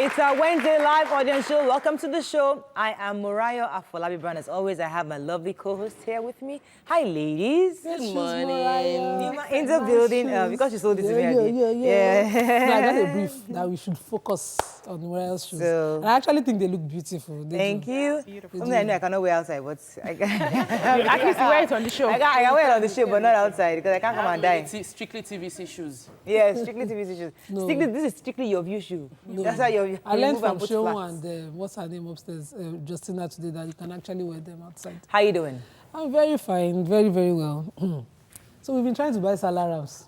It's our Wednesday live audience show. Welcome to the show. I am Murayo Afolabi Brown. As always, I have my lovely co-host here with me. Hi, ladies. Good morning. In the building, because you sold it to me. Yeah. So I got a brief that we should focus on Murayo's shoes. So, I actually think they look beautiful. Thank you. Beautiful. Something I know I cannot wear outside, but At least wear it on the show. I can wear it on the show, but not outside because I can't come and die. Strictly TVC shoes. Yeah, strictly TVC shoes. No. This is strictly your view shoe. No. That's how you I learned move and from put Shehu flats. and what's her name upstairs, Justina today, that you can actually wear them outside. How you doing? I'm very fine, very, very well. So we've been trying to buy Salah rams.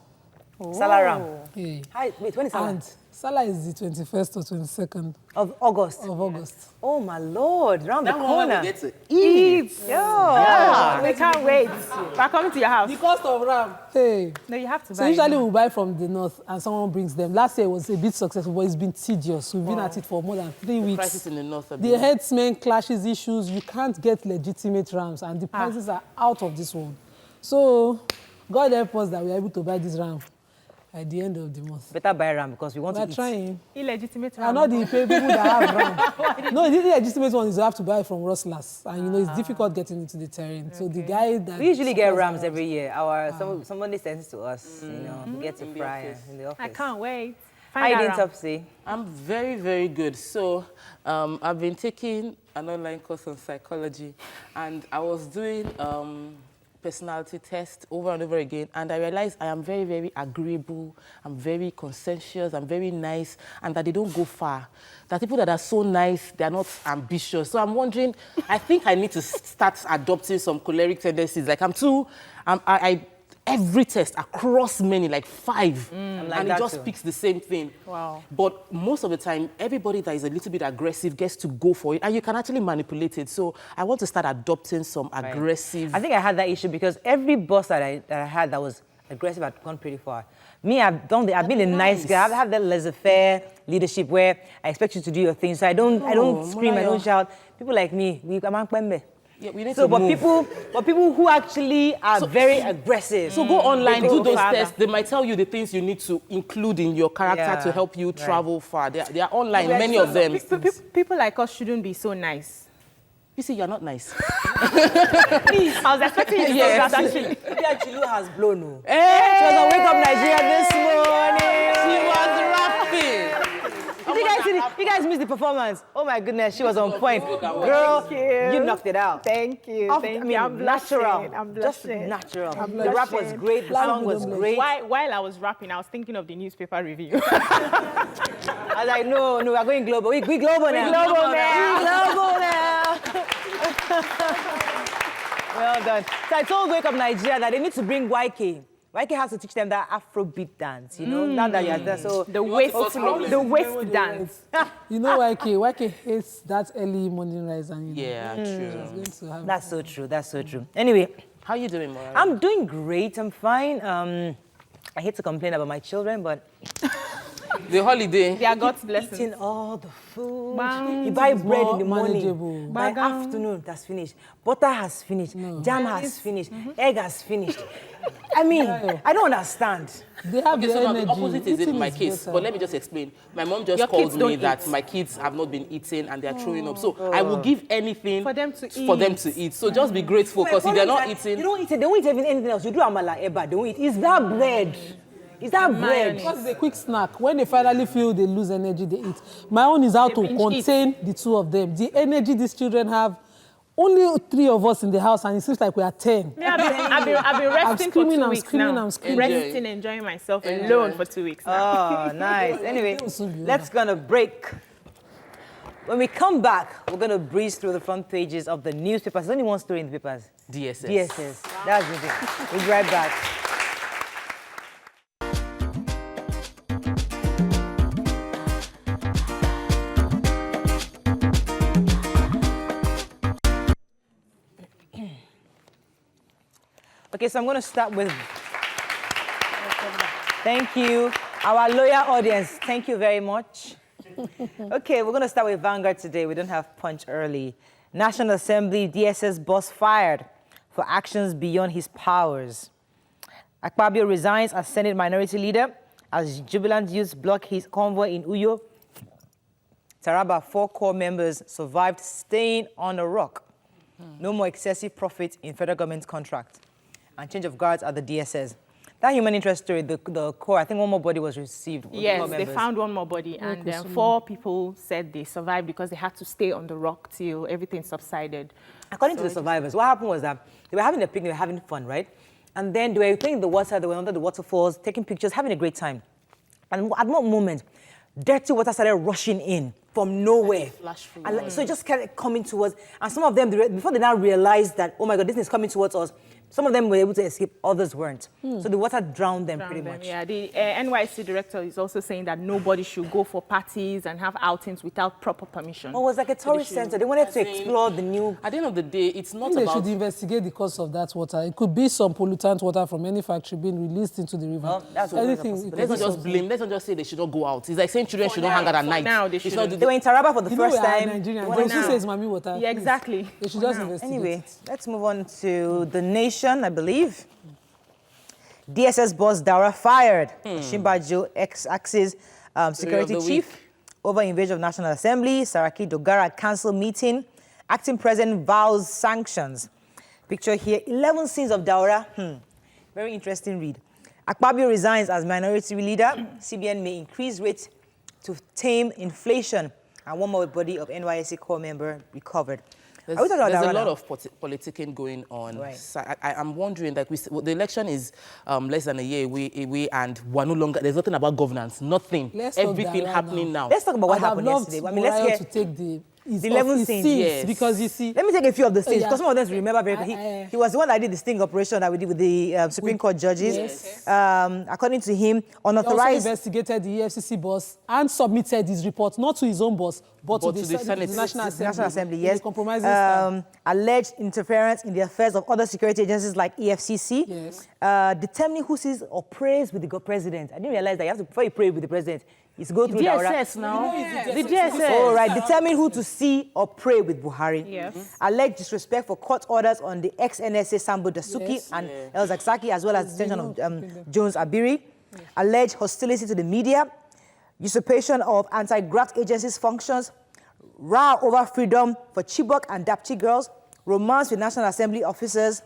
Salaram. Yeah. Hi, wait, when is Salah? And Salah is the 21st or 22nd Of August. of August. Oh my Lord, round the That one corner. we get to Eat. Yeah. We can't wait. We're coming to your house. The cost of ram. Hey. No, you have to buy. So usually we buy from the north and someone brings them. Last year it was a bit successful, but it's been tedious. We've been at it for more than 3 weeks. prices in the north. The headsmen clashes issues. You can't get legitimate rams, and the prices are out of this world. So God help us that we are able to buy this ram at the end of the month. Better buy ram because we want We're to eat. trying. Illegitimate. And not the people that have ram. No, the legitimate one is you have to buy from rustlers, and you know it's difficult getting into the terrain. So the guy that We usually get rams every year. Somebody sends to us, you know, we get to fry in the office. I can't wait. How you doing, Find out. Topsy? I'm very, very good. So I've been taking an online course on psychology, and I was doing personality test over and over again, and I realized I am very, very agreeable, I'm very conscientious, I'm very nice, and that they don't go far. That people that are so nice, they are not ambitious. So I'm wondering, I think I need to start adopting some choleric tendencies. Like every test across many, like 5, like and it that just too. picks the same thing. Wow. But most of the time, everybody that is a little bit aggressive gets to go for it, and you can actually manipulate it. So I want to start adopting some aggressive. I think I had that issue because every boss that I had that was aggressive had gone pretty far. Me, I've been a nice guy. I've had that laissez-faire leadership where I expect you to do your thing. So I don't scream, I don't shout. People like me, I'm a Yeah, we need so, to but move. people who actually are very aggressive. So go online, They do go those farther. tests. They might tell you the things you need to include in your character Yeah, to help you travel far. They are online, Yeah, many so of them. People like us shouldn't be so nice. You see, you're not nice. I was expecting you to say that actually. Chilu has blown. No. Hey! She was on Wake Up Nigeria this morning. She was rapping. You guys missed the performance. Oh my goodness, she was on point. Girl, you knocked it out. Thank you. I mean, I'm natural. blushing. I'm Just blushing. natural. I'm The rap was blushing. great. The song was great. While I was rapping, I was thinking of the newspaper review. I was like, no, we are going global. We global now. global now. We global now. Well done. So I told Wake Up Nigeria that they need to bring YK. YK has to teach them that Afrobeat dance, you know, now that you're there. So The waist dance. You know YK hates that early morning rise, and you know, Yeah, he's true. going to have that's so true. That's so true. Anyway, How you doing, Mara? I'm doing great. I'm fine. I hate to complain about my children, but The holiday. They are God's blessings. eating all the food. Bang. You buy bread more in the morning. manageable. By afternoon, that's finished. Butter has finished. Jam has finished. Egg has finished. I mean, I don't understand. They have Okay, the so now energy. the opposite is in Eating my is case. better. But let me just explain. My mom just Your called kids don't me that eat. my kids have not been eating and they're throwing up. So I will give anything For them to for them to eat. So just be grateful because if they're not eating. You don't eat it. They won't eat anything else. You do amala, eba. They won't eat. It's that bread. It's that bread. Because it's a quick snack. When they finally feel they lose energy, they eat. My own is how to binge contain the two of them. The energy these children have, only 3 of us in the house, and it seems like we are 10. Yeah, I've been resting for screaming, 2 I'm weeks screaming, now. I'm screaming. Resting, enjoying myself alone for 2 weeks now. Oh, nice. Anyway, let's gonna break. When we come back, we're gonna breeze through the front pages of the newspapers. There's only one story in the papers. DSS. DSS. That's the thing. We'll be right back. Okay, so I'm going to start with... Thank you. Our loyal audience, thank you very much. Okay, we're going to start with Vanguard today. We don't have Punch early. National Assembly DSS boss fired for actions beyond his powers. Akpabio resigns as Senate Minority Leader as jubilant youths block his convoy in Uyo. Taraba, 4 core members survived staying on a rock. No more excessive profit in federal government contract. And change of guards at the DSS. That human interest story, the core, I think one more body was received. Yes, they found one more body, and 4 people said they survived because they had to stay on the rock till everything subsided. According to the survivors, what happened was that they were having a picnic, they were having fun, right? And then they were playing in the water, they were under the waterfalls, taking pictures, having a great time. And at one moment, dirty water started rushing in from nowhere. And so it just kept coming towards, and some of them, before they now realized that, oh my God, this is coming towards us, some of them were able to escape, others weren't. So the water drowned them pretty much. Yeah, the NYC director is also saying that nobody should go for parties and have outings without proper permission. Oh, it was like a tourist center. They wanted to explore the new... At the end of the day, it's not They about... should investigate the cause of that water. It could be some pollutant water from any factory being released into the river. Well, that's anything. Let's not just blame. Let's not just say they should not go out. It's like saying children should not hang out at night. Now they should. They were in Taraba for the first time. Nigerian. They also say it's Mami water. Yeah, exactly. They should just investigate. Anyway, let's move on to the nation, I believe. DSS boss Daura fired. Shimbajo ex-Axis security chief over invasion of National Assembly. Saraki Dogara cancelled meeting. Acting president vows sanctions. Picture here, 11 scenes of Daura. Very interesting read. Akpabio resigns as minority leader. CBN may increase rates to tame inflation. And one more body of NYSC core member recovered. There's a lot of politicking going on. Right. So I'm wondering, like, the election is less than a year away, and we're no longer, there's nothing about governance, nothing. Everything happening now. Let's talk about what happened yesterday. I mean, let's hear to take the 11 scenes. Yes. Because you see... Let me take a few of the scenes, because some of them remember very well. He was the one that did the sting operation that we did with the Supreme Court judges. Yes. According to him, unauthorized... He also investigated the EFCC boss and submitted his report, not to his own boss, but to the National Assembly. Yes. Alleged interference in the affairs of other security agencies like EFCC. Yes. Determining who sees or prays with the president. I didn't realize that you have to, before you pray with the president, it's go through DSS now. The DSS. Oh, right. Determine who to see or pray with Buhari. Yes. Alleged disrespect for court orders on the ex-NSA Sambo Dasuki and El Zaksaki, as well as detention of Jones Abiri. Alleged hostility to the media. Usurpation of anti-graft agencies' functions. Row over freedom for Chibok and Dapchi girls. Romance with National Assembly officers.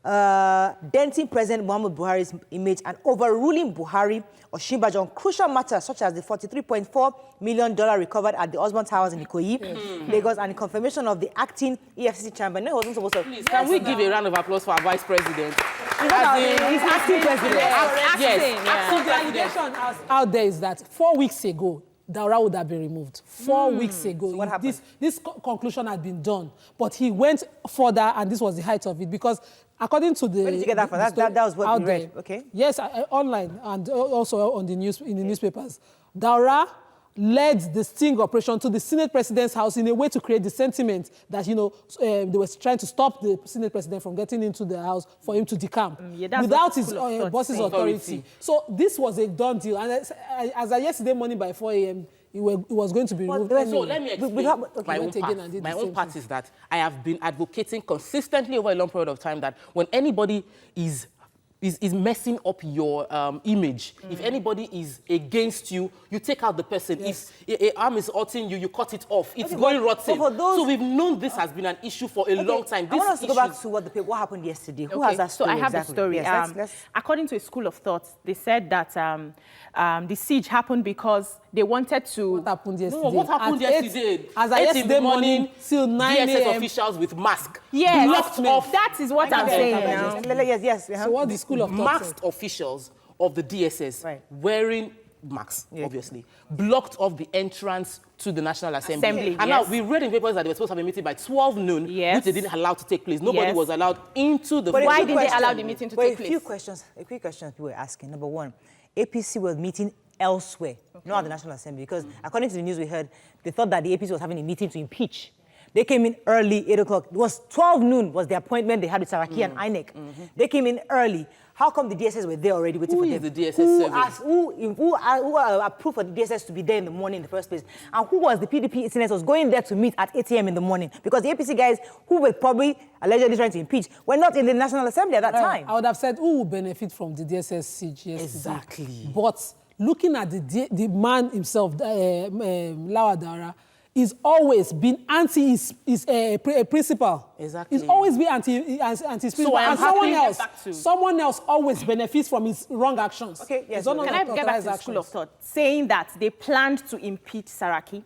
Denting President Muhammad Buhari's image and overruling Buhari or Shimbajo on crucial matters such as the $43.4 million recovered at the Osborne Towers in Ikoyi, Lagos, and the confirmation of the acting EFCC chairman. No, he wasn't supposed to. Please, can we give a round of applause for our vice president? He's acting president. The allegation out there is that 4 weeks ago, Daura would have been removed. 4 weeks ago. So what happened? This conclusion had been done, but he went further, and this was the height of it, because according to the... Where did you get that from? That was what you read, okay? Yes, online and also on the news, in the newspapers. Daura led the sting operation to the Senate President's house in a way to create the sentiment that, you know, they were trying to stop the Senate President from getting into the house for him to decamp without his boss's authority. So this was a done deal. And as of yesterday morning by 4 a.m., it was going to be removed. So let me explain my own part is that I have been advocating consistently over a long period of time that when anybody is messing up your image, if anybody is against you, you take out the person. Yes. If an arm is hurting you, you cut it off. It's going rotten. So we've known this has been an issue for a long time. I want us to go back to what happened yesterday. Who has that story? So I have exactly? the story. Yes, according to a school of thought, they said that the siege happened because they wanted to... What happened yesterday? No, what happened yesterday? As of yesterday morning till 9 a.m. DSS officials with masks. Yes, blocked off. That is what I'm saying now. Yes. So what the school of thought masked officials of the DSS wearing masks, obviously, blocked off the entrance to the National Assembly. And now we read in papers that they were supposed to have a meeting by 12 noon, which they didn't allow to take place. Nobody was allowed into the... But why didn't they allow the meeting to take place? A few questions people were asking. Number one, APC was meeting elsewhere, not at the National Assembly, because according to the news we heard, they thought that the APC was having a meeting to impeach. They came in early, 8 o'clock. It was 12 noon was the appointment they had with Saraki and INEC. They came in early. How come the DSS were there already waiting for them? Who is the DSS serving? Who approved for the DSS to be there in the morning in the first place? And who was the PDP senators going there to meet at 8 a.m. in the morning? Because the APC guys who were probably allegedly trying to impeach were not in the National Assembly at that time. I would have said who would benefit from the DSS siege yesterday. Exactly. But looking at the man himself, Lawa Daura, is always been anti his principal. Exactly. He's always been anti his principal. I am And happy someone else always benefits from his wrong actions. Okay, yes. Can I get back to the school of thought? Saying that they planned to impeach Saraki,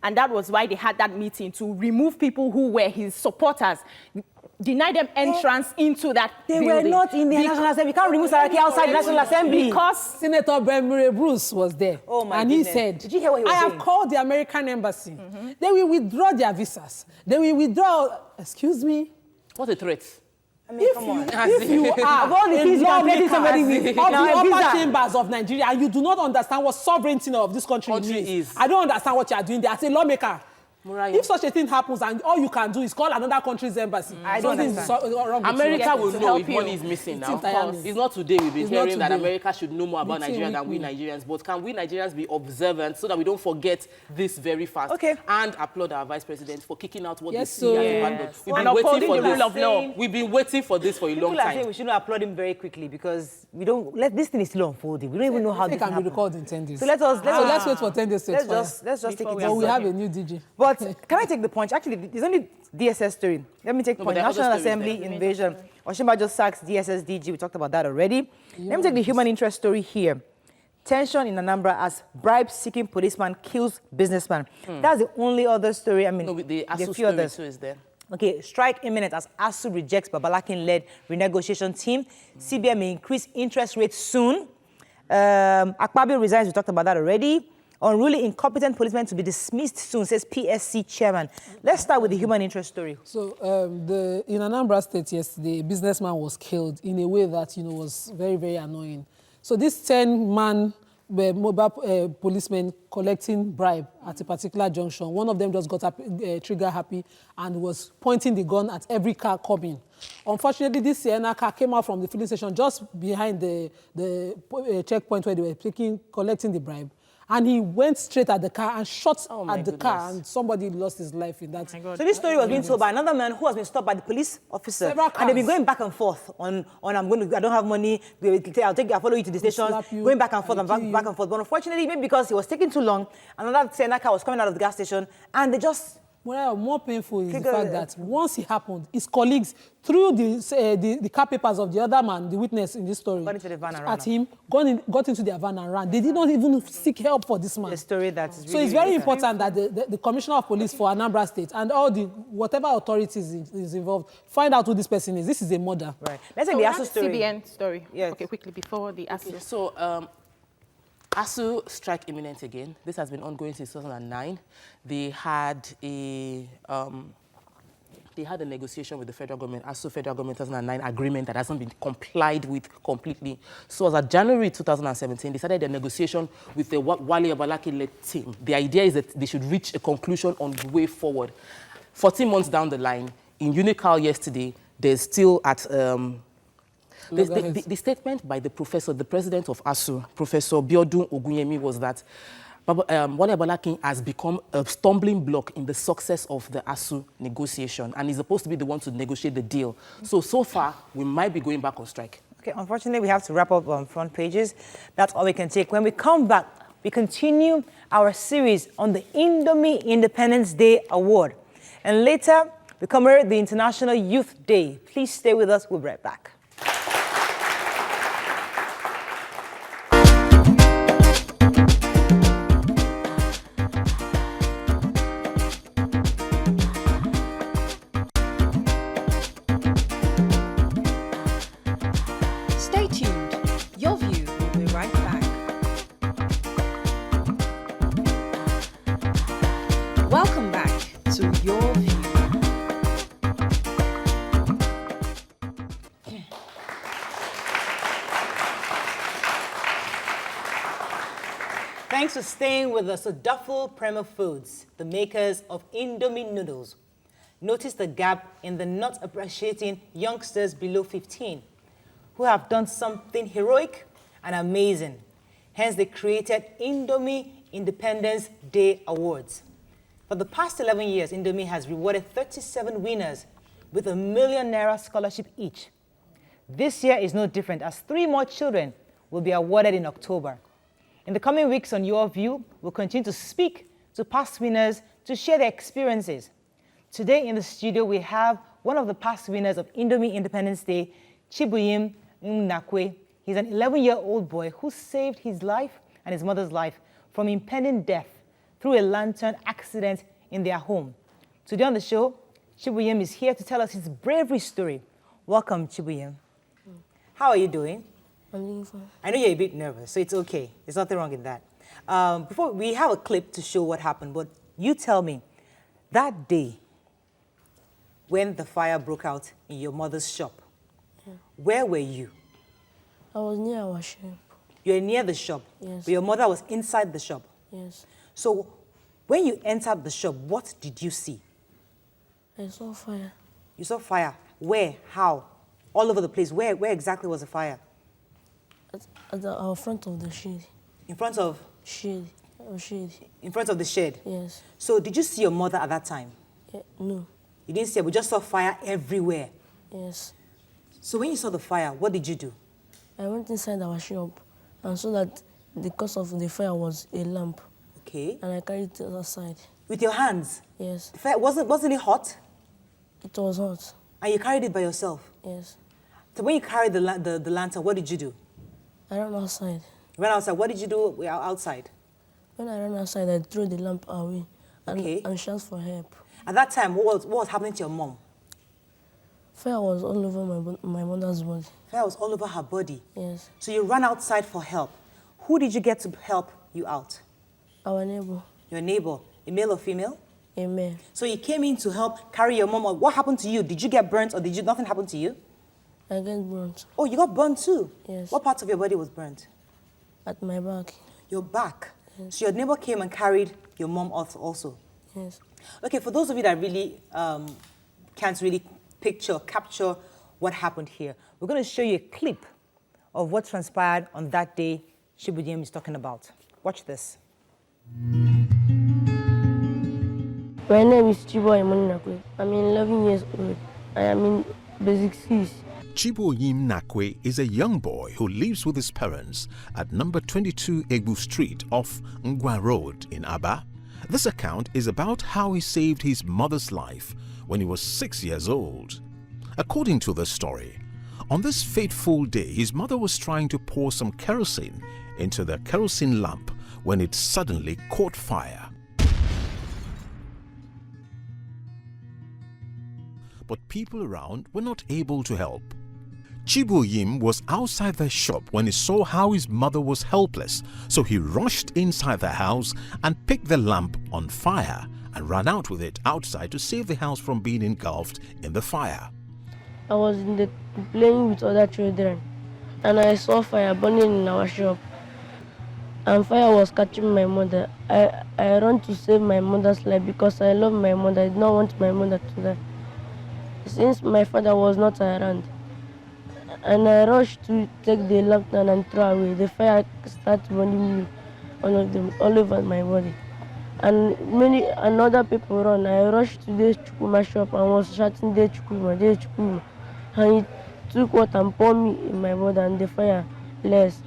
and that was why they had that meeting to remove people who were his supporters, deny them entrance into that building. were not in the National Assembly. You can't remove Saraki outside the National Assembly. Because Senator Ben Bruce was there. Oh my and goodness. he said, Did you hear what he was I saying? have called the American embassy. They will withdraw their visas. They will withdraw, excuse me. What a threat. I mean, come on. If you are Of all the things you can threaten somebody with, of the now a upper visa. chambers of Nigeria, and you do not understand what sovereignty of this country is. I don't understand what you are doing there as a lawmaker. Muriah. If such a thing happens and all you can do is call another country's embassy, I don't something is understand. wrong with America you. will to know help if you. money is missing now. entirely. It's not today we've been It's not hearing that today. America should know more about Meeting Nigeria with than we me. Nigerians. But can we Nigerians be observant so that we don't forget this very fast? Okay. And applaud our vice president for kicking out what Yes, they see as so- a bad law. Yes. We've And been waiting upholding for the this. rule of law. We've been waiting for this for a long People are saying time. we shouldn't applaud him very quickly because we don't let this thing is still unfolding. We don't even know how It this can be happened. recalled in 10 days. So let's wait for 10 days to expire. let's just take Before it we But easy. we have a new DG. But can I take the punch? Actually, there's only DSS story. Let me take No, but point. there are other National stories Assembly there. invasion. Oshimba just sacks DSS DG. We talked about that already. Let me take the human interest story here. Tension in Anambra as bribe-seeking policeman kills businessman. That's the only other story. I mean, No, the there are ASU a few story others. too is there. Okay, strike imminent as ASU rejects Babalakin-led renegotiation team. CBN may increase interest rates soon. Akpabio resigns. We talked about that already. Unruly incompetent policemen to be dismissed soon, says PSC chairman. Let's start with the human interest story. So in Anambra State yesterday, a businessman was killed in a way that was very, very annoying. So this 10-man mobile policemen collecting bribe at a particular junction. One of them just got trigger happy and was pointing the gun at every car coming. Unfortunately, this Sienna car came out from the filling station just behind the checkpoint where they were collecting the bribe. And he went straight at the car and shot at the car, and somebody lost his life in that. So this story was being told by another man who has been stopped by the police officer. Several And they've been cars. going back and forth on I don't have money, I'll follow you to the station, slap you, going back and forth I'll and back, kill you. back and forth. But unfortunately, maybe because it was taking too long, another Sienna car was coming out of the gas station, and they just... Well, more painful is the Trigger- fact that once it happened, his colleagues threw the car papers of the other man, the witness in this story, Got into the van and at ran him, got into their van and ran. They did not even seek help for this man. The story that is really, So it's very really important that the Commissioner of Police for Anambra State and all the whatever authorities is involved find out who this person is. This is a murder. Right. Let's take So the we ASU have story. CBN story. Yes. Okay, quickly before the ASU. So, ASU strike imminent again. This has been ongoing since 2009. They had a negotiation with the federal government, ASU federal government 2009 agreement that hasn't been complied with completely. So as of January 2017, they started a negotiation with the Wale Abalaki-led team. The idea is that they should reach a conclusion on the way forward. 14 months down the line, in Unical yesterday, there's still at... The statement by the professor, the president of ASU, Professor Biodun Ogunyemi, was that Wale Abalaki has become a stumbling block in the success of the ASU negotiation, and he's supposed to be the one to negotiate the deal. So far, we might be going back on strike. Okay, unfortunately, we have to wrap up on front pages. That's all we can take. When we come back, we continue our series on the Indomie Independence Day Award. And later, we commemorate the International Youth Day. Please stay with us. We'll be right back. Stay tuned. Your View will be right back. Welcome back to Your View. Thanks for staying with us. Duffel Premier Foods, the makers of Indomie noodles. Notice the gap in the not appreciating youngsters below 15 who have done something heroic and amazing. Hence, they created Indomie Independence Day Awards. For the past 11 years, Indomie has rewarded 37 winners with ₦1 million scholarship each. This year is no different, as 3 more children will be awarded in October. In the coming weeks on Your View, we'll continue to speak to past winners to share their experiences. Today in the studio, we have one of the past winners of Indomie Independence Day, Chibuyim Nakwe. He's an 11-year-old boy who saved his life and his mother's life from impending death through a lantern accident in their home. Today on the show, Chibuyim is here to tell us his bravery story. Welcome, Chibuyim. How are you doing? I'm doing fine. I know you're a bit nervous, so it's okay. There's nothing wrong in that. Before we have a clip to show what happened, but you tell me, that day when the fire broke out in your mother's shop, where were you? I was near our shop. You were near the shop, Yes. but your mother was inside the shop. Yes. So when you entered the shop, what did you see? I saw fire. You saw fire. Where? How? All over the place. Where exactly was the fire? At our front of the shed. In front of? Shed. Our shed. In front of the shed? Yes. So did you see your mother at that time? No. You didn't see her, we just saw fire everywhere. Yes. So when you saw the fire, what did you do? I went inside our shop and saw that the cause of the fire was a lamp. Okay. And I carried it outside. With your hands? Yes. The fire, wasn't it hot? It was hot. And you carried it by yourself? Yes. So when you carried the lantern, what did you do? I ran outside. You ran outside. What did you do outside? When I ran outside, I threw the lamp away and, Okay. and shouted for help. At that time, what was happening to your mom? Fire was all over my mother's body. Fire was all over her body. Yes. So you ran outside for help. Who did you get to help you out? Our neighbor, Your neighbor, a male or female? a man. So you came in to help carry your mom. What happened to you? Did you get burnt or nothing happen to you? I get burnt Oh, you got burnt too? Yes. What part of your body was burnt? at my back. Your back. So your neighbor came and carried your mom also. Yes. Okay, for those of you that really can't really capture what happened here, we're going to show you a clip of what transpired on that day Chibuyim is talking about. Watch this. My name is Chibuyim Nakwe. I'm 11 years old. I am in basic 6. Chibuyim Nakwe is a young boy who lives with his parents at number 22 Egbu Street off Ngwa Road in Aba. This account is about how he saved his mother's life when he was 6 years old. According to the story, on this fateful day, his mother was trying to pour some kerosene into the kerosene lamp when it suddenly caught fire. But people around were not able to help. Chibuyim was outside the shop when he saw how his mother was helpless, so he rushed inside the house and picked the lamp on fire and ran out with it outside to save the house from being engulfed in the fire. I was playing with other children and I saw fire burning in our shop. And fire was catching my mother. I ran to save my mother's life because I love my mother. I did not want my mother to die. Since my father was not around, and I rushed to take the lantern and throw away. The fire started burning me, all over my body. And other people run. I rushed to the Chukuma shop and was shouting, "De Chukuma, De Chukuma." And he took water and poured me in my body and the fire less.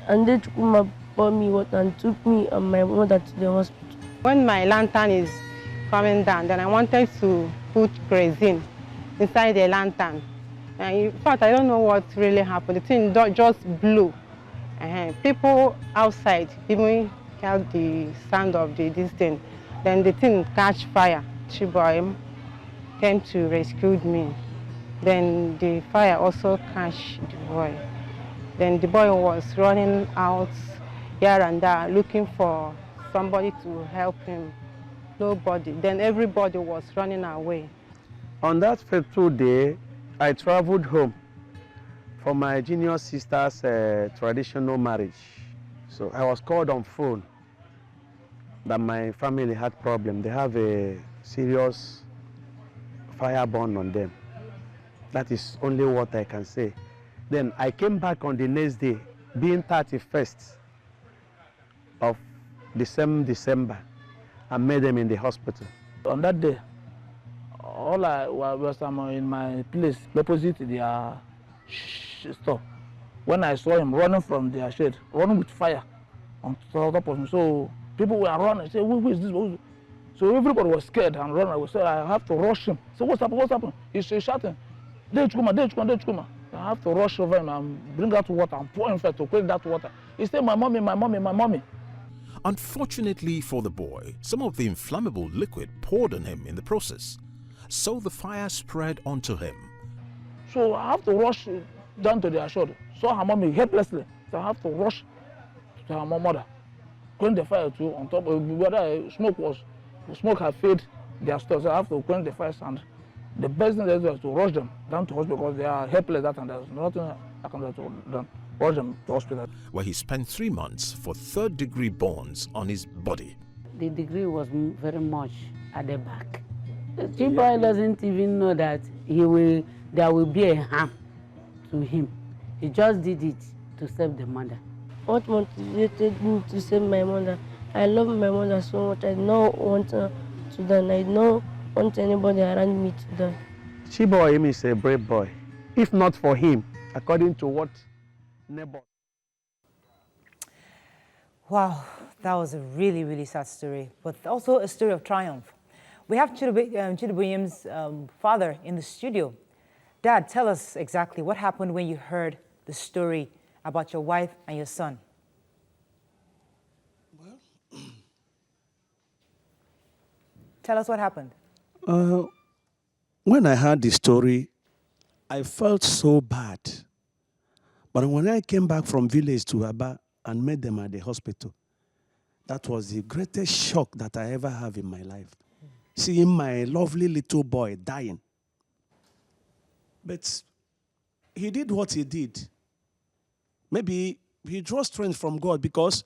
And De Chukuma poured me water and took me and my mother to the hospital. When my lantern is coming down, then I wanted to put kerosene inside the lantern. And in fact, I don't know what really happened. The thing just blew. People outside even heard the sound of this thing. Then the thing catch fire. Chibuyim came to rescue me. Then the fire also catch the boy. Then the boy was running out here and there looking for somebody to help him. Nobody. Then everybody was running away. On that fateful day, I traveled home for my junior sister's traditional marriage. So I was called on phone that my family had problem. They have a serious fire burn on them. That is only what I can say. Then I came back on the next day, being 31st of the same December, and met them in the hospital. On that day, all I was in my place opposite their store. When I saw him running from their shed, running with fire on top of him, so people were running. Say, who is this? So So everybody was scared and running away. So I have to rush him. So what's happened? What's happened? He's shouting, Dechukuma, Dechukuma, Dechukuma. I have to rush over him and bring out water and pour him first to quench that water. He said, my mommy, my mommy, my mommy. Unfortunately for the boy, some of the inflammable liquid poured on him in the process, so the fire spread onto him. So I have to rush down to the ashore. Saw her mommy helplessly. So I have to rush to her mother. Quench the fire too on top of whether smoke had filled their stores. So I have to quench the fire, and the best thing is to rush them down to hospital because they are helpless that and there's nothing I can do to them. Rush them to hospital. Where he spent 3 months for third-degree burns on his body. The degree was very much at the back. The boy doesn't even know that there will be a harm to him. He just did it to save the mother. What motivated me to save my mother? I love my mother so much. I don't want her to die. I don't want anybody around me to die. Chiboyim is a brave boy. If not for him, according to what neighbor. Wow, that was a really, really sad story, but also a story of triumph. We have Chiboyim's father in the studio. Dad, tell us exactly what happened when you heard the story about your wife and your son. Well, tell us what happened. When I heard the story, I felt so bad. But when I came back from village to Aba and met them at the hospital, that was the greatest shock that I ever have in my life. Seeing my lovely little boy dying. But he did what he did. Maybe he draws strength from God, because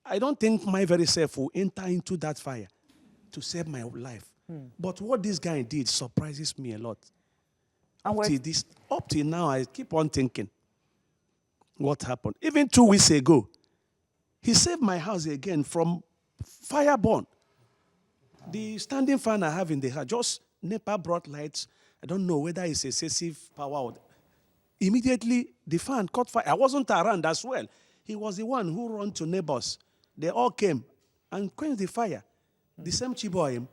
I don't think my very self will enter into that fire to save my life. But what this guy did surprises me a lot. Up till now, I keep on thinking, what happened? Even 2 weeks ago, he saved my house again from fire burn. The standing fan I have in the house, just NEPA brought lights. I don't know whether it's excessive power or... Immediately, the fan caught fire. I wasn't around as well. He was the one who ran to neighbors. They all came and quenched the fire. The same Chiboyim.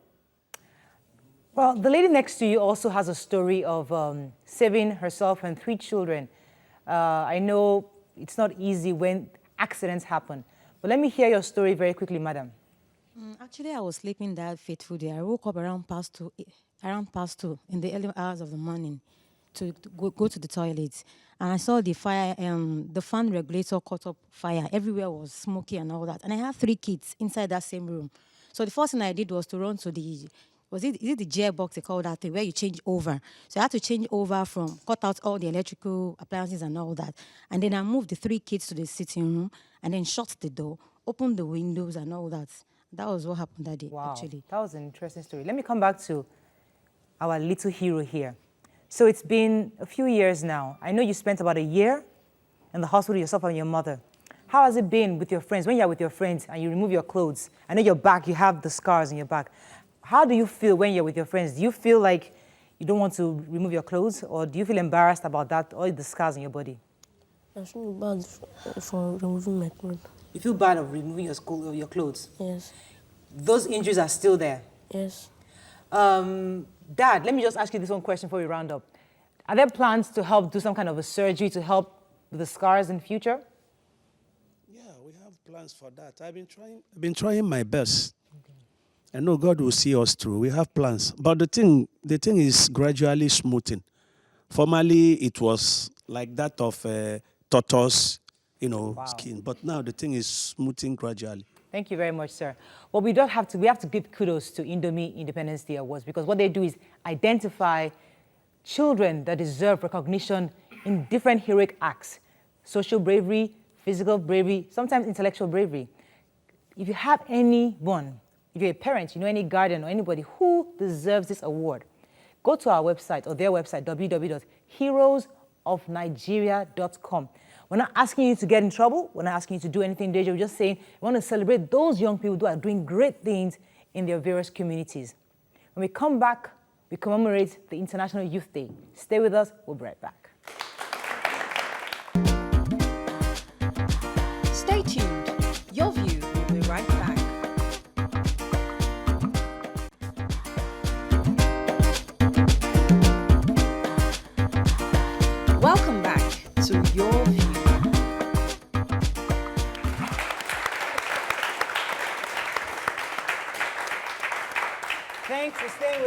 Well, the lady next to you also has a story of saving herself and 3 children. I know it's not easy when accidents happen, but let me hear your story very quickly, madam. Actually, I was sleeping that fateful day. I woke up around past 2 in the early hours of the morning to go to the toilet, and I saw the fire. The fan regulator caught up fire. Everywhere was smoky and all that. And I had 3 kids inside that same room. So the first thing I did was to run to the is it the gearbox they call that thing, where you change over. So I had to change over cut out all the electrical appliances and all that. And then I moved the 3 kids to the sitting room and then shut the door, opened the windows and all that. That was what happened that day, wow, actually. That was an interesting story. Let me come back to our little hero here. So it's been a few years now. I know you spent about a year in the hospital, yourself and your mother. How has it been with your friends? When you're with your friends and you remove your clothes, I know your back, you have the scars in your back. How do you feel when you're with your friends? Do you feel like you don't want to remove your clothes, or do you feel embarrassed about that, all the scars in your body? I feel bad for removing my clothes. You feel bad of removing your clothes? Yes. Those injuries are still there? Yes. Dad, let me just ask you this one question before we round up. Are there plans to help do some kind of a surgery to help with the scars in the future? Yeah, we have plans for that. I've been trying my best. I know God will see us through. We have plans. But the thing is gradually smoothing. Formerly, it was like that of tortoise, skin. But now the thing is smoothing gradually. Thank you very much, sir. Well, we have to give kudos to Indomie Independence Day Awards, because what they do is identify children that deserve recognition in different heroic acts: social bravery, physical bravery, sometimes intellectual bravery. If you have anyone, if you're a parent, you know any guardian or anybody who deserves this award, go to our website or their website, www.heroesofnigeria.com. We're not asking you to get in trouble. We're not asking you to do anything dangerous. We're just saying we want to celebrate those young people who are doing great things in their various communities. When we come back, we commemorate the International Youth Day. Stay with us. We'll be right back. Stay tuned. Your View will be right back.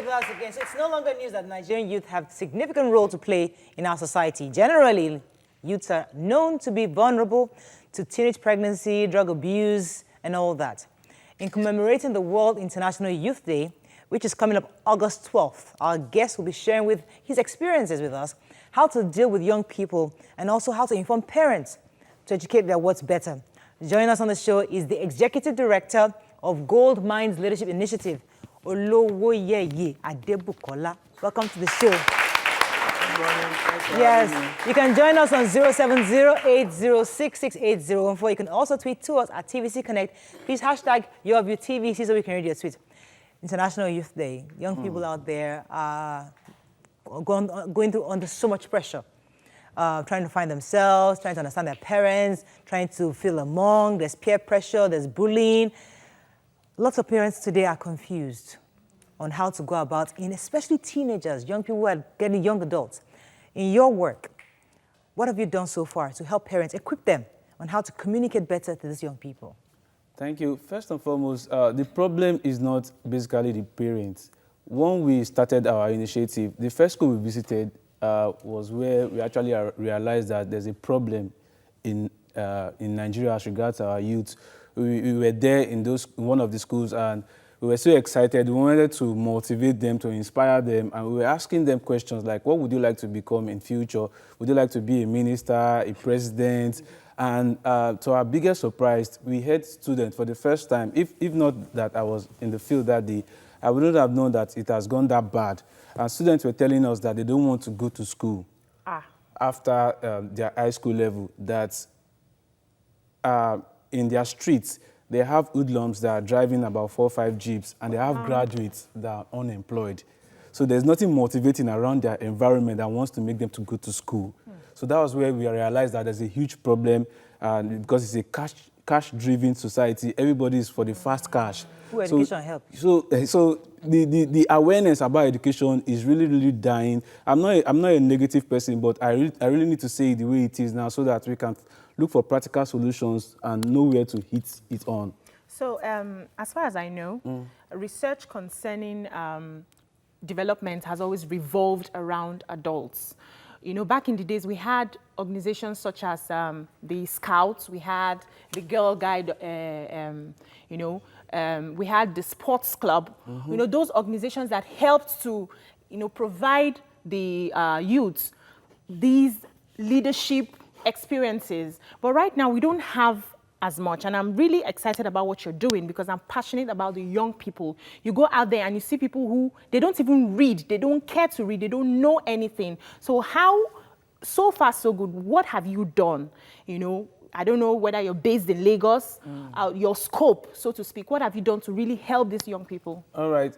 with us again. So it's no longer news that Nigerian youth have significant role to play in our society. Generally, youths are known to be vulnerable to teenage pregnancy, drug abuse, and all that. In commemorating the World International Youth Day, which is coming up August 12th, our guest will be sharing with his experiences with us, how to deal with young people, and also how to inform parents to educate their what's better. Joining us on the show is the Executive Director of Gold Mines Leadership Initiative, Olowoyeye Adebukola. Welcome to the show. Good morning. Yes, you can join us on 070-806-6801. You can also tweet to us at TVC Connect. Please hashtag YourViewTVC so we can read your tweet. International Youth Day. Young people out there are going through under so much pressure. Trying to find themselves, trying to understand their parents, trying to feel among. There's peer pressure, there's bullying. Lots of parents today are confused on how to go about, especially teenagers, young people who are getting young adults. In your work, what have you done so far to help parents, equip them on how to communicate better to these young people? Thank you. First and foremost, the problem is not basically the parents. When we started our initiative, the first school we visited was where we actually realized that there's a problem in Nigeria as regards our youth. We were there in one of the schools, and we were so excited. We wanted to motivate them, to inspire them, and we were asking them questions like, what would you like to become in future? Would you like to be a minister, a president? And to our biggest surprise, we had students for the first time. If not that I was in the field that day, I wouldn't have known that it has gone that bad. And students were telling us that they don't want to go to school after their high school level, that in their streets, they have hoodlums that are driving about 4 or 5 jeeps, and they have graduates that are unemployed. So there's nothing motivating around their environment that wants to make them to go to school. So that was where we realized that there's a huge problem, because it's a cash-driven society. Everybody is for the fast cash. Education help. So the awareness about education is really, really dying. I'm not a negative person, but I really need to say it the way it is now so that we can look for practical solutions and know where to hit it on. So as far as I know, research concerning development has always revolved around adults. You know, back in the days, we had organizations such as the Scouts, we had the Girl Guide, we had the Sports Club. You know, those organizations that helped to, provide the youths these leadership experiences. But right now, we don't have as much. And I'm really excited about what you're doing because I'm passionate about the young people. You go out there and you see people who, they don't even read. They don't care to read. They don't know anything. So so far, so good. What have you done? I don't know whether you're based in Lagos, your scope, so to speak. What have you done to really help these young people? All right.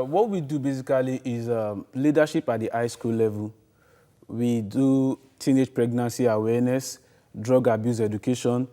What we do basically is leadership at the high school level. We do teenage pregnancy awareness, drug abuse education.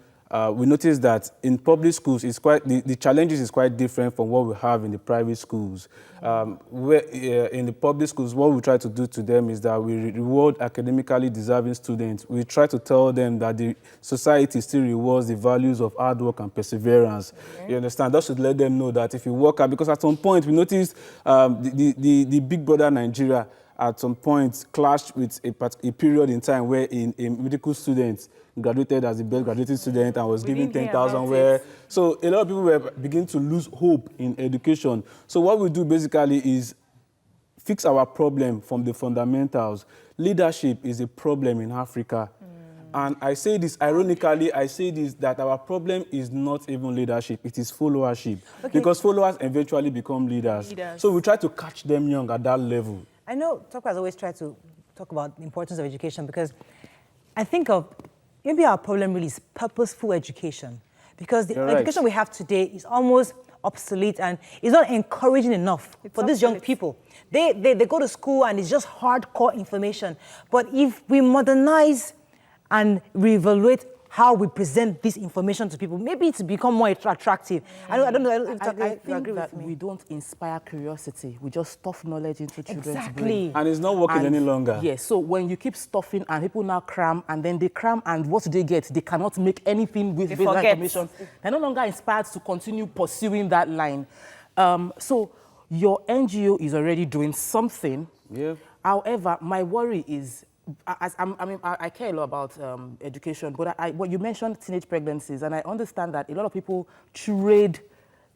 We notice that in public schools, the challenges is quite different from what we have in the private schools. In the public schools, what we try to do to them is that we reward academically deserving students. We try to tell them that the society still rewards the values of hard work and perseverance. Okay. You understand? That should let them know that if you work hard, because at some point we noticed the big brother Nigeria at some point clashed with a period in time where a medical student graduated as the best graduating student and was given 10,000 where. So a lot of people were beginning to lose hope in education. So what we do basically is fix our problem from the fundamentals. Leadership is a problem in Africa. And I say this ironically, that our problem is not even leadership, it is followership. Okay. Because followers eventually become leaders. So we try to catch them young at that level. I know Tokwa's always tried to talk about the importance of education because I think of maybe our problem really is purposeful education because the education we have today is almost obsolete and it's not encouraging enough for these young people. They go to school and it's just hardcore information. But if we modernize and reevaluate how we present this information to people, maybe it's become more attractive. I don't know. I think that we don't inspire curiosity. We just stuff knowledge into children's brain. And it's not working any longer. Yes, so when you keep stuffing and people now cram, and then they cram, and what do they get? They cannot make anything with that information. They're no longer inspired to continue pursuing that line. So your NGO is already doing something. Yeah. However, my worry is, I care a lot about education, but what you mentioned teenage pregnancies, and I understand that a lot of people trade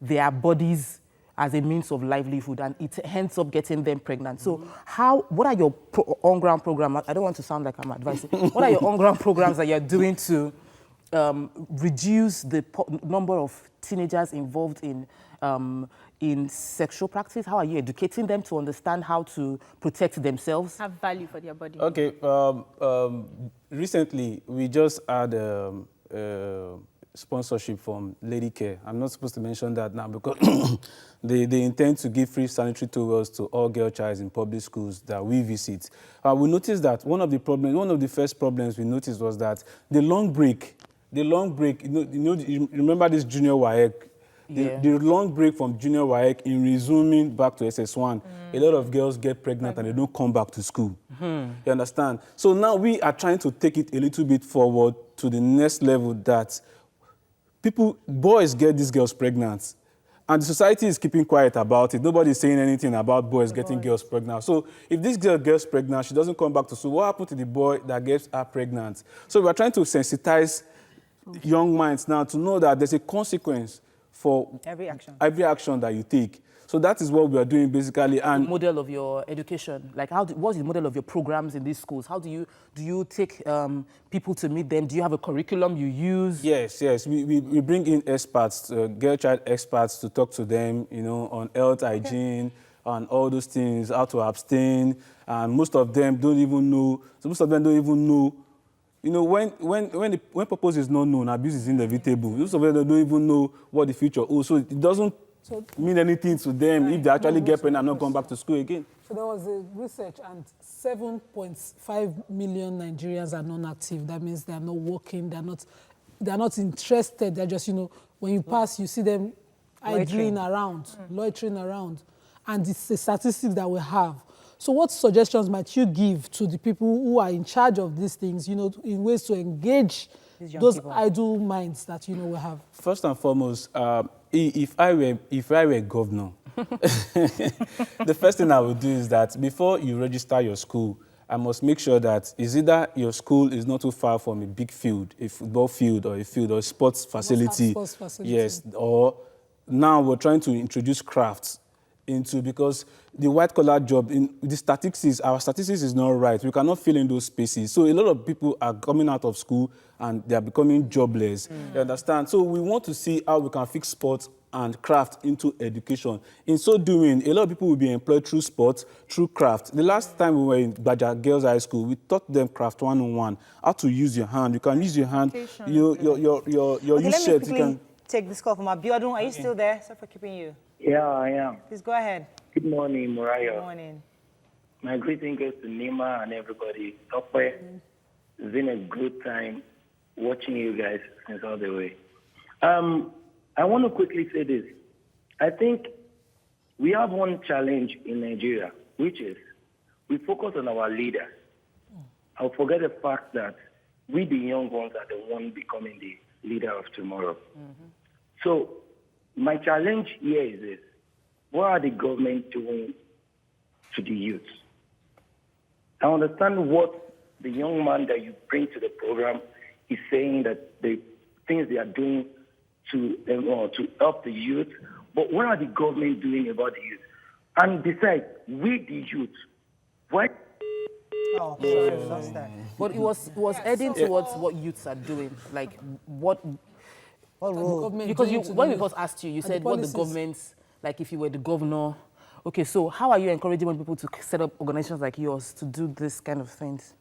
their bodies as a means of livelihood, and it ends up getting them pregnant. So what are your on-ground programs? I don't want to sound like I'm advising. What are your on-ground programs that you're doing to reduce the number of teenagers involved in sexual practice? How are you educating them to understand how to protect themselves? Have value for their body. Okay. Recently, we just had sponsorship from Lady Care. I'm not supposed to mention that now because they intend to give free sanitary towels to all girl childs in public schools that we visit. We noticed that one of the first problems we noticed was that the long break, you remember this junior WAEC? The long break from junior WAEC in resuming back to SS1, a lot of girls get pregnant and they don't come back to school. You understand? So now we are trying to take it a little bit forward to the next level that boys get these girls pregnant. And the society is keeping quiet about it. Nobody is saying anything about boys getting girls pregnant. So if this girl gets pregnant, she doesn't come back to school, what happened to the boy that gets her pregnant? So we are trying to sensitize young minds now to know that there's a consequence for every action that you take. So that is what we are doing basically. And the model of your education, like what's the model of your programs in these schools? How do you take people to meet them? Do you have a curriculum you use? Yes. We bring in experts, girl child experts to talk to them, on health, hygiene, and all those things, how to abstain. And most of them don't even know. When purpose is not known, abuse is inevitable. Most of them don't even know what the future holds. So it doesn't mean anything to them if they actually get pregnant and not come back to school again. So there was a research, and 7.5 million Nigerians are non-active. That means they are not working, they're not interested. They're just, when you pass, you see them idling around, loitering around. And it's the statistics that we have. So what suggestions might you give to the people who are in charge of these things, in ways to engage those idle minds that, we have? First and foremost, if I were governor, the first thing I would do is that before you register your school, I must make sure that is either your school is not too far from a big field, a football field or a sports facility. Yes, or now we're trying to introduce crafts because the white-collar job, our statistics is not right. We cannot fill in those spaces. So a lot of people are coming out of school and they are becoming jobless. You understand? So we want to see how we can fix sports and craft into education. In so doing, a lot of people will be employed through sports, through craft. The last time we were in Baja Girls High School, we taught them craft 101, how to use your hand. You can use your hand, your use shirt. Let me take this call from Abiodun. Are you still there? Sorry for keeping you. Yeah, I am. Please go ahead. Good morning, Murayo. Good morning. My greeting goes to Nima and everybody. It's been a good time watching you guys since all the way. I want to quickly say this. I think we have one challenge in Nigeria, which is we focus on our leaders. I'll forget the fact that we, the young ones, are the ones becoming the leader of tomorrow. So my challenge here is this. What are the government doing to the youth? I understand what the young man that you bring to the program is saying, that the things they are doing to help the youth, but what are the government doing about the youth? And besides, we the youth, what? Oh, sorry, lost that. But it was heading towards what youths are doing, like what role? Because when we first asked you, you said what the government's, like if you were the governor. Okay, so how are you encouraging people to set up organizations like yours to do this kind of things?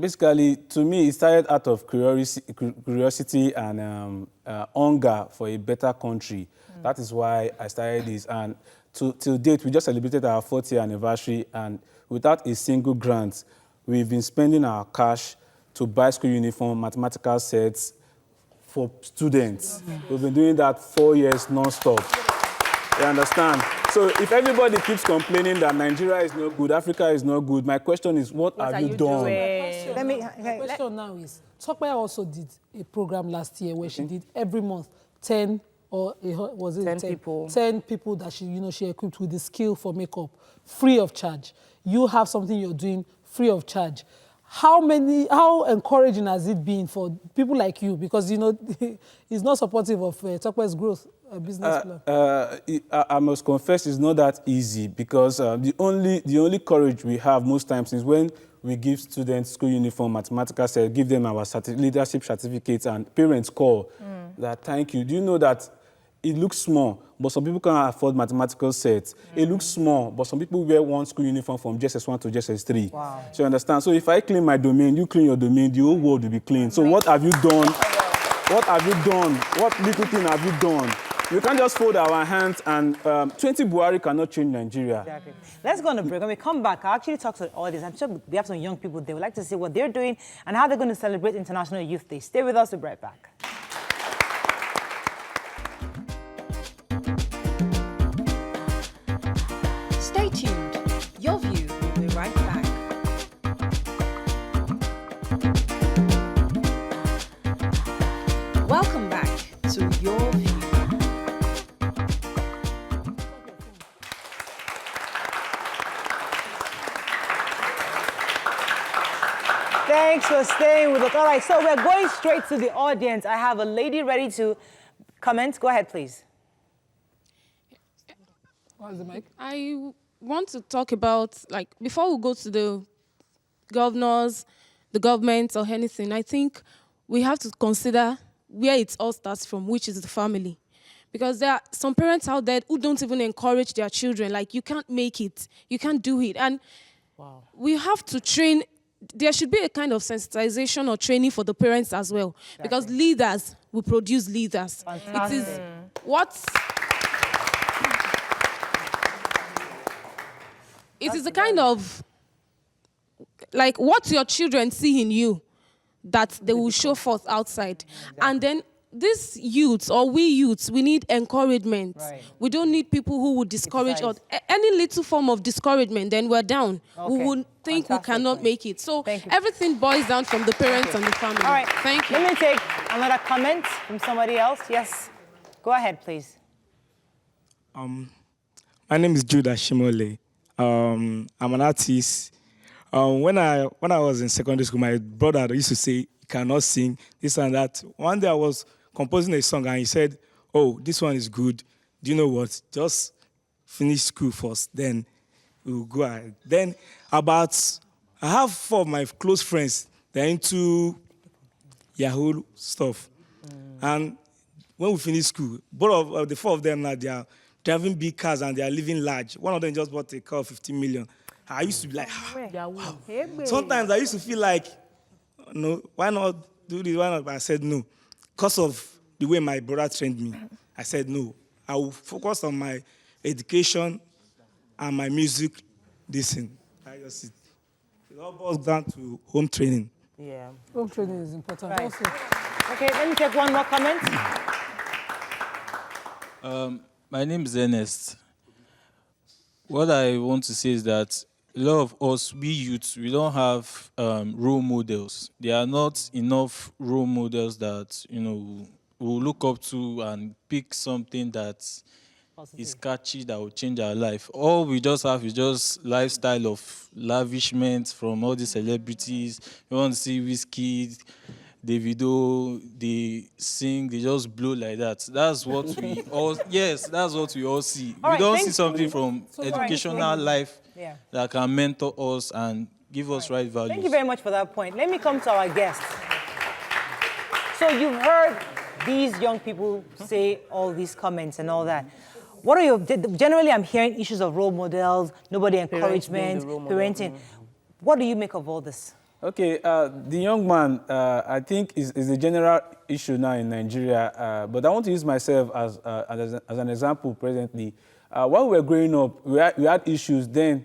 Basically, to me, it started out of curiosity and hunger for a better country. That is why I started this. And till date, we just celebrated our 4th year anniversary, and without a single grant, we've been spending our cash to buy school uniform, mathematical sets for students. We've been doing that 4 years non-stop. You understand? So if everybody keeps complaining that Nigeria is not good, Africa is not good, my question is, what have you done? The question now is, Tokwe also did a program last year where she did every month 10 or was it 10 people. 10 people that she equipped with the skill for makeup, free of charge. You have something you're doing free of charge. How encouraging has it been for people like you? Because, it's not supportive of Tokwe's growth business plan. I must confess it's not that easy because the only courage we have most times is when we give students school uniform, mathematical set, give them our leadership certificates, and parents call that, thank you. Do you know that it looks small, but some people can't afford mathematical sets. It looks small, but some people wear one school uniform from JSS1 to JSS3. Wow. So you understand? So if I clean my domain, you clean your domain, the whole world will be clean. So what have you done? What have you done? What little thing have you done? You can't just fold our hands and 20 Buhari cannot change Nigeria. Exactly. Let's go on a break. When we come back, I'll actually talk to the audience. I'm sure we have some young people. They would like to see what they're doing and how they're going to celebrate International Youth Day. Stay with us. We'll be right back. Stay tuned. Your View will be right back. Welcome back to Your View. Thanks for staying with us. All right, so we're going straight to the audience. I have a lady ready to comment. Go ahead, please. What's the mic? I want to talk about, before we go to the governors, the government, or anything, I think we have to consider where it all starts from, which is the family. Because there are some parents out there who don't even encourage their children. Like, you can't make it. You can't do it. And we have to train. There should be a kind of sensitization or training for the parents as well. Exactly. Because leaders will produce leaders. Fantastic. It is what... It is a kind of, what your children see in you that they will show forth outside. Exactly. And then these youths, or we youths, we need encouragement. Right. We don't need people who would discourage us. Any little form of discouragement, then we're down. Okay. We would think we cannot make it. So everything boils down from the parents and the family. All right. Thank you. Let me take another comment from somebody else. Yes. Go ahead, please. My name is Judah Shimole. I'm an artist. When I was in secondary school, my brother used to say, "You cannot sing this and that." One day I was composing a song and he said, "Oh, this one is good. Do you know what? Just finish school first, then we'll go ahead." Then I have 4 of my close friends. They're into Yahoo stuff. And when we finish school, both of the 4 of them now, they are driving big cars and they are living large. One of them just bought a car of 15 million. I used to be like, wow. Sometimes I used to feel like, no, why not do this? Why not? But I said no. Because of the way my brother trained me, I said no. I will focus on my education and my music. Listen, it all boils down to home training. Yeah. Home training is important. Right. Also. Okay, let me take one more comment. My name is Ernest. What I want to say is that a lot of us, we youths, we don't have role models. There are not enough role models that, we'll look up to and pick something that is catchy, that will change our life. All we just have is just lifestyle of lavishment from all the celebrities. You want to see Wizkid, Davido, they sing, they just blow like that. That's what we all, that's what we all see. We don't see something from educational life that can mentor us and give us right values. Thank you very much for that point. Let me come to our guest. So you've heard these young people say all these comments and all that. What are your, generally I'm hearing issues of role models, nobody encouragement, parenting. What do you make of all this? Okay, the young man, I think, is a general issue now in Nigeria. But I want to use myself as an example presently. While we were growing up, we had issues. Then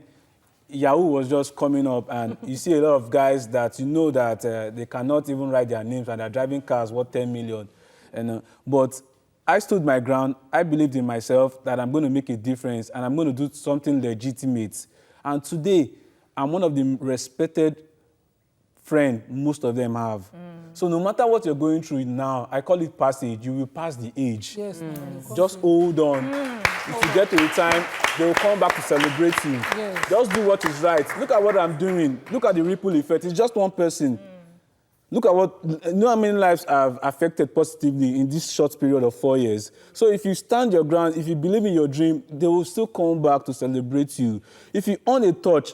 Yahoo was just coming up, and you see a lot of guys that that they cannot even write their names, and they're driving cars worth 10 million. But I stood my ground. I believed in myself that I'm going to make a difference, and I'm going to do something legitimate. And today, I'm one of the respected friend most of them have. So no matter what you're going through now, I call it passage, you will pass the age. Yes. Just hold on. If you get to the time, they will come back to celebrate you. Yes. Just do what is right. Look at what I'm doing. Look at the ripple effect. It's just one person. Look at you know how many lives have affected positively in this short period of 4 years. So if you stand your ground, if you believe in your dream, they will still come back to celebrate you. If you on a torch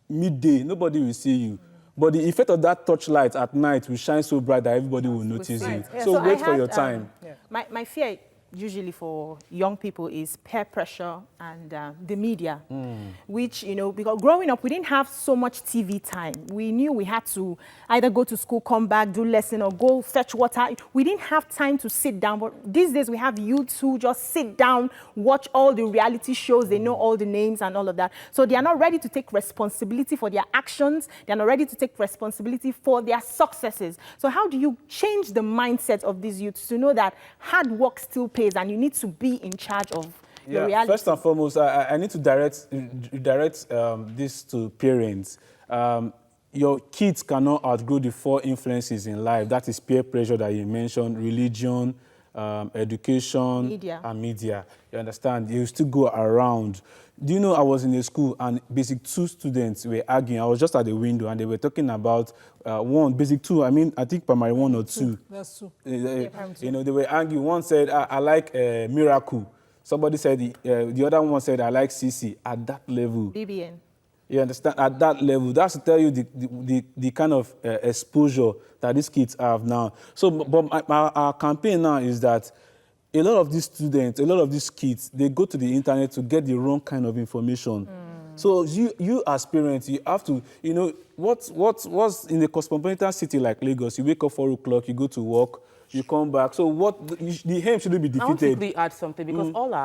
midday, nobody will see you. But the effect of that torchlight at night will shine so bright that everybody will notice you. Yeah, So wait I for had, your time. My fear usually for young people is peer pressure and the media, which, you know, because growing up, we didn't have so much TV time. We knew we had to either go to school, come back, do lesson, or go fetch water. We didn't have time to sit down. But these days, we have youths who just sit down, watch all the reality shows. They know all the names and all of that. So they are not ready to take responsibility for their actions. They are not ready to take responsibility for their successes. So how do you change the mindset of these youths to know that hard work still pays and you need to be in charge of your reality? First and foremost, I need to direct this to parents. Your kids cannot outgrow the 4 influences in life. That is peer pressure that you mentioned, religion, education, and media. You understand? You still go around. Do you know I was in a school and basic 2 students were arguing. I was just at the window and they were talking about basic 2. I think primary 1 or 2. That's true. You know, they were arguing. One said, I like Miracle. Somebody said, the other one said, I like CC. At that level. BBN. You understand? At that level. That's to tell you the kind of exposure that these kids have now. So, but our campaign now is that a lot of these students, a lot of these kids, they go to the internet to get the wrong kind of information. So you as parents, you have to, you know, what's in a cosmopolitan city like Lagos, you wake up 4 o'clock, you go to work, you come back. So the aim shouldn't be defeated. I want to quickly add something because all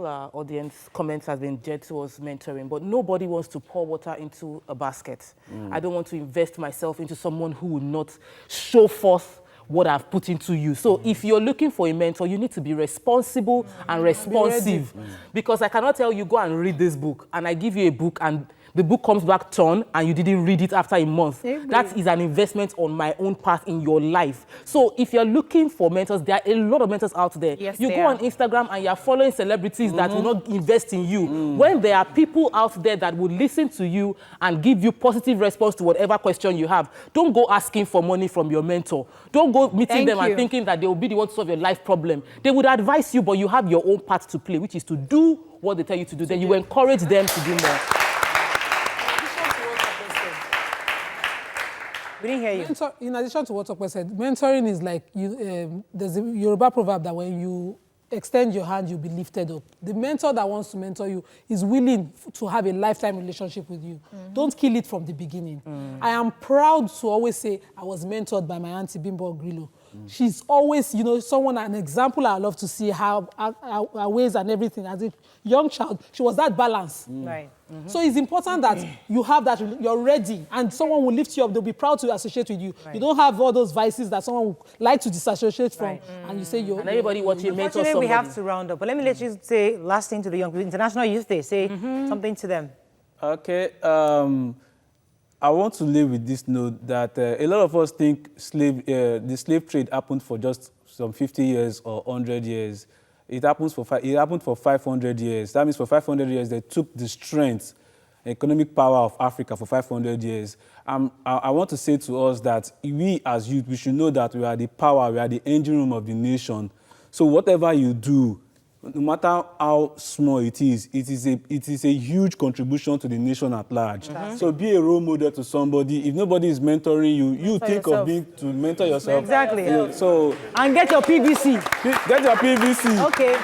our audience comments has been geared towards mentoring, but nobody wants to pour water into a basket. I don't want to invest myself into someone who will not show forth what I've put into you. So if you're looking for a mentor, you need to be responsible and responsive. Because I cannot tell you, go and read this book, and I give you a book, and the book comes back torn, and you didn't read it after a month. That is an investment on my own part in your life. So if you're looking for mentors, there are a lot of mentors out there. Yes, you go on Instagram and you're following celebrities that will not invest in you. When there are people out there that will listen to you and give you positive response to whatever question you have, don't go asking for money from your mentor. Don't go meeting them and thinking that they will be the one to solve your life problem. They would advise you, but you have your own part to play, which is to do what they tell you to do. Then you encourage them to do more. We didn't hear you. In addition to what Okwe said, mentoring is like, there's a Yoruba proverb that when you extend your hand, you'll be lifted up. The mentor that wants to mentor you is willing to have a lifetime relationship with you. Don't kill it from the beginning. I am proud to always say I was mentored by my auntie Bimbo Grillo. She's always, you know, an example I love to see her ways and everything. As a young child, she was that balance. Right. So it's important that you have that, you're ready, and someone will lift you up. They'll be proud to associate with you. You don't have all those vices that someone would like to disassociate from, and you say you're... And everybody watching mentor somebody. We have to round up, but let me let you say last thing to the young people. International Youth Day, say something to them. Okay. I want to leave with this note that a lot of us think the slave trade happened for just some 50 years or 100 years. It happened for 500 years. That means for 500 years, they took the strength, economic power of Africa for 500 years. I want to say to us that we as youth, we should know that we are the power, we are the engine room of the nation. So whatever you do, no matter how small it is a huge contribution to the nation at large. So be a role model to somebody. If nobody is mentoring you, you think of being to mentor yourself. Exactly. Yeah, so and get your PVC. Get your PVC. Okay.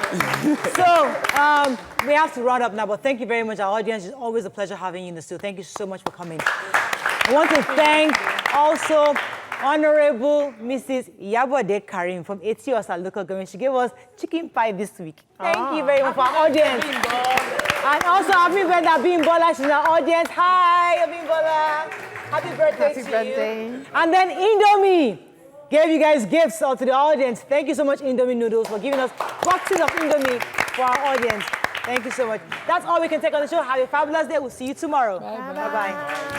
So we have to round up now, but thank you very much. Our audience, it's always a pleasure having you in the studio. Thank you so much for coming. I want to thank also Honorable Mrs. Yabode Karim from Etiosa local government. She gave us chicken pie this week. Thank you very much for our audience. And also happy birthday, Bimbola. She's in our audience. Hi, Bimbola. Happy birthday to you. And then Indomie gave you guys gifts to the audience. Thank you so much, Indomie Noodles, for giving us boxes of Indomie for our audience. Thank you so much. That's all we can take on the show. Have a fabulous day. We'll see you tomorrow. Bye-bye.